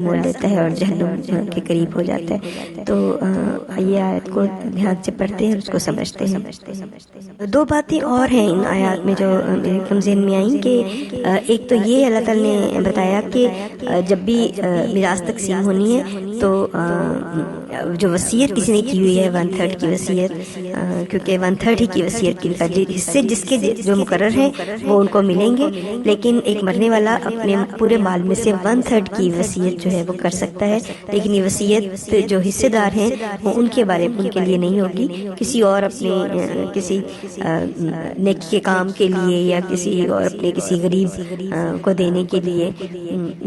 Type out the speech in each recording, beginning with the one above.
مول لیتا ہے اور جہنم کے قریب ہو جاتا ہے۔ تو یہ آیت کو دھیان سے پڑھتے ہیں اور اس کو سمجھتے ہیں۔ دو باتیں اور ہیں ان آیات میں جو میرے ذہن میں آئیں کہ ایک تو یہ اللہ تعالیٰ نے بتایا کہ جب بھی میراث تقسیم ہونی ہے تو جو وصیت کسی نے کی ہوئی ہے 1/3 کی وصیت، کیونکہ 1/3 ہی کی وصیت کی حصے جس کے جو مقرر ہیں وہ ان کو ملیں گے، لیکن ایک مرنے والا اپنے پورے مال میں سے 1/3 کی وصیت جو ہے وہ کر سکتا ہے، لیکن یہ وصیت جو حصے دار ہیں وہ ان کے بارے میں ان کے لیے نہیں ہوگی، کسی اور اپنے کسی نیکی کے کام کے لیے یا کسی اور اپنے کسی غریب کو دینے کے لیے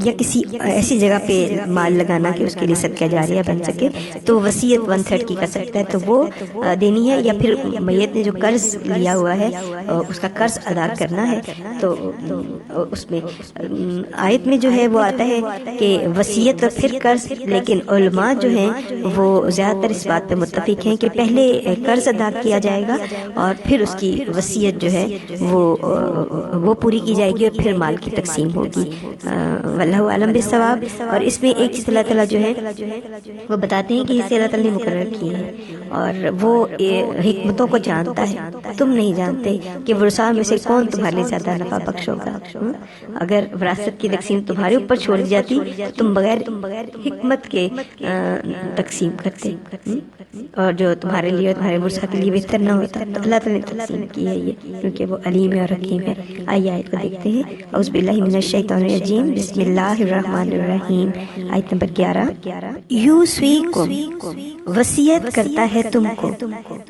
یا کسی ایسی جگہ پہ مال لگانا کہ اس کے لیے صدقہ جاریہ بن سکے، تو وصیت 1/3 کی کر سکتا ہے، تو وہ دینی ہے، یا پھر میت نے جو قرض لیا ہوا ہے اس کا قرض ادا کرنا ہے، تو اس میں آیت میں جو ہے وہ آتا ہے کہ وصیت اور پھر قرض، لیکن علماء جو ہیں وہ زیادہ تر اس بات پہ متفق ہیں کہ پہلے قرض ادا کیا جائے گا اور پھر اس کی وصیت جو ہے وہ پوری کی جائے گی اور پھر مال کی تقسیم ہوگی، واللہ اعلم بالصواب۔ اور اس میں ایک چیز اللہ تعالیٰ جو ہے وہ بتاتے ہیں کہ اسے اللہ تعالیٰ نے مقرر کی ہے اور وہ حکمتوں کو جانتا ہے، تم نہیں جانتے کہ ورثاء میں سے کون تمہارے لیے زیادہ نفع بخش ہوگا۔ اگر وراثت کی تقسیم تمہارے اوپر چھوڑ دی جاتی تم بغیر حکمت کے تقسیم کرتے، اور جو تمہارے لیے اور تمہارے ورثاء کے لیے بہتر نہ ہوتا، تو اللہ تعالیٰ نے تقسیم کی ہے یہ، کیونکہ وہ علیم اور حکیم ہے۔ آئیے آیت کو دیکھتے ہیں۔ اعوذ باللہ من الشیطان الرجیم، بسم اللہ الرحمن الرحیم۔ آیت نمبر 11۔ یوصیکم، وصیت کرتا ہے تم کو،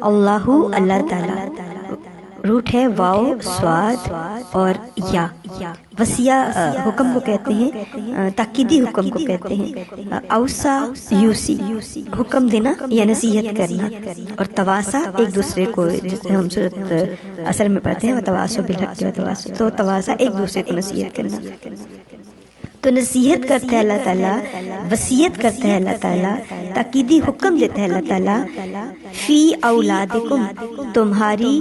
اللہ اللہ تعالیٰ، روٹ ہے واو صاد اور یا، وصیہ حکم کو کہتے ہیں، تاکیدی حکم کو کہتے ہیں۔ اوصا یوسی، حکم دینا یا نصیحت کرنا، اور تواسا ایک دوسرے کو، جسے ہم سورۃ اثر میں پڑھتے ہیں وتواصوا بالحق وتواصوا، تو تواسا ایک دوسرے کو نصیحت کرنا، تو نصیحت کرتا ہے اللہ تعالیٰ، وصیت کرتا ہے اللہ تعالیٰ، تاکیدی حکم دیتا ہے اللہ تعالیٰ، فی اولادکم، تمہاری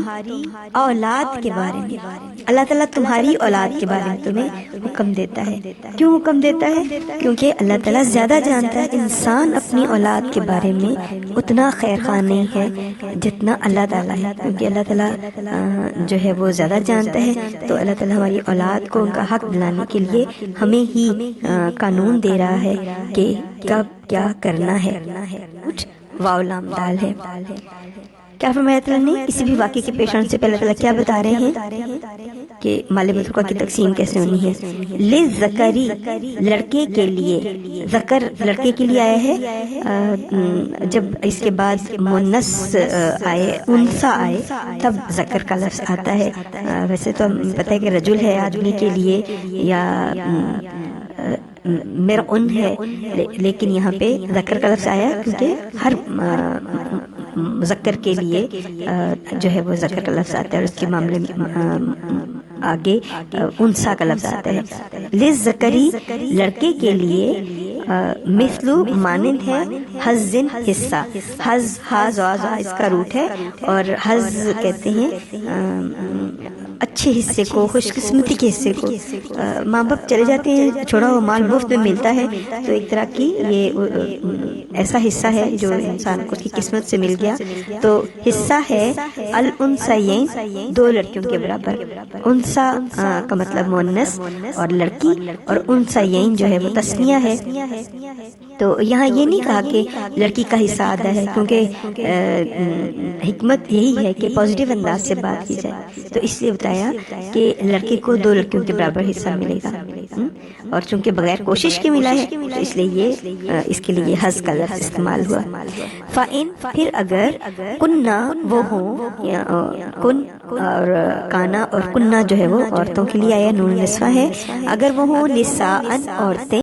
اولاد کے بارے میں، اللہ تعالیٰ تمہاری اولاد کے بارے میں تمہیں حکم دیتا ہے۔ کیوں حکم دیتا ہے؟ کیونکہ اللہ تعالیٰ زیادہ جانتا ہے، انسان اپنی اولاد کے بارے میں اتنا خیر خواہ نہیں ہے جتنا اللہ تعالیٰ ہے، کیونکہ اللہ تعالیٰ جو ہے وہ زیادہ جانتا ہے، تو اللہ تعالیٰ ہماری اولاد کو ان کا حق دلانے کے لیے ہمیں ہی قانون دے رہا ہے کہ کب کیا کرنا ہے، کچھ واو لام دال ہے۔ کیا فرمایا تعالیٰ نے؟ کسی بھی واقعے کے پیش آنے سے پہلے تعالیٰ کیا بتا رہے ہیں کہ مال متروکہ کی تقسیم کیسے ہونی ہے۔ للذکری، لڑکے کے لیے، ذکر لڑکے کے لیے آیا ہے، جب اس کے بعد مؤنث آئے، انثى آئے، تب ذکر کا لفظ آتا ہے۔ ویسے تو پتہ ہے کہ رجل ہے آدمی کے لیے، یا مرء ہے، لیکن یہاں پہ ذکر کا لفظ آیا کیونکہ ہر مذکر کے لیے جو ہے وہ ذکر کا لفظ آتا ہے، اور اس کے معاملے میں آگے انثیٰ کا لفظ آتا ہے۔ للذکری، لڑکے کے لیے، مثلو مانند ہے، حظٍ حصہ، حظ حاظ اس کا روٹ ہے، اور حظ کہتے ہیں اچھے حصے کو، خوش قسمتی کے حصے کو۔ ماں باپ چلے جاتے ہیں، چھوڑا ہوا مال مفت میں ملتا ہے، تو ایک طرح کی یہ ایسا حصہ ہے جو انسان کو اس کی قسمت سے مل گیا، تو حصہ ہے الانثیین، دو لڑکیوں کے برابر۔ انثیٰ کا مطلب مؤنث اور لڑکی، اور انثیین جو ہے وہ تثنیہ ہے، تو یہاں یہ نہیں کہا کہ لڑکی کا حصہ آدھا ہے، کیونکہ حکمت یہی ہے کہ پازیٹیو انداز سے بات کی جائے، تو اس لیے بتایا کہ لڑکے کو دو لڑکیوں کے برابر حصہ ملے گا، اور چونکہ بغیر کوشش کے ملا ہے تو اس لیے یہ اس کے لیے حظ کا لفظ استعمال ہوا۔ فَإِن، پھر اگر، کننا، وہ ہوں، کن اور کانا اور کننا جو ہے وہ عورتوں کے لیے آیا، نون نسوہ ہے، اگر وہ ہوں نساءً، عورتیں،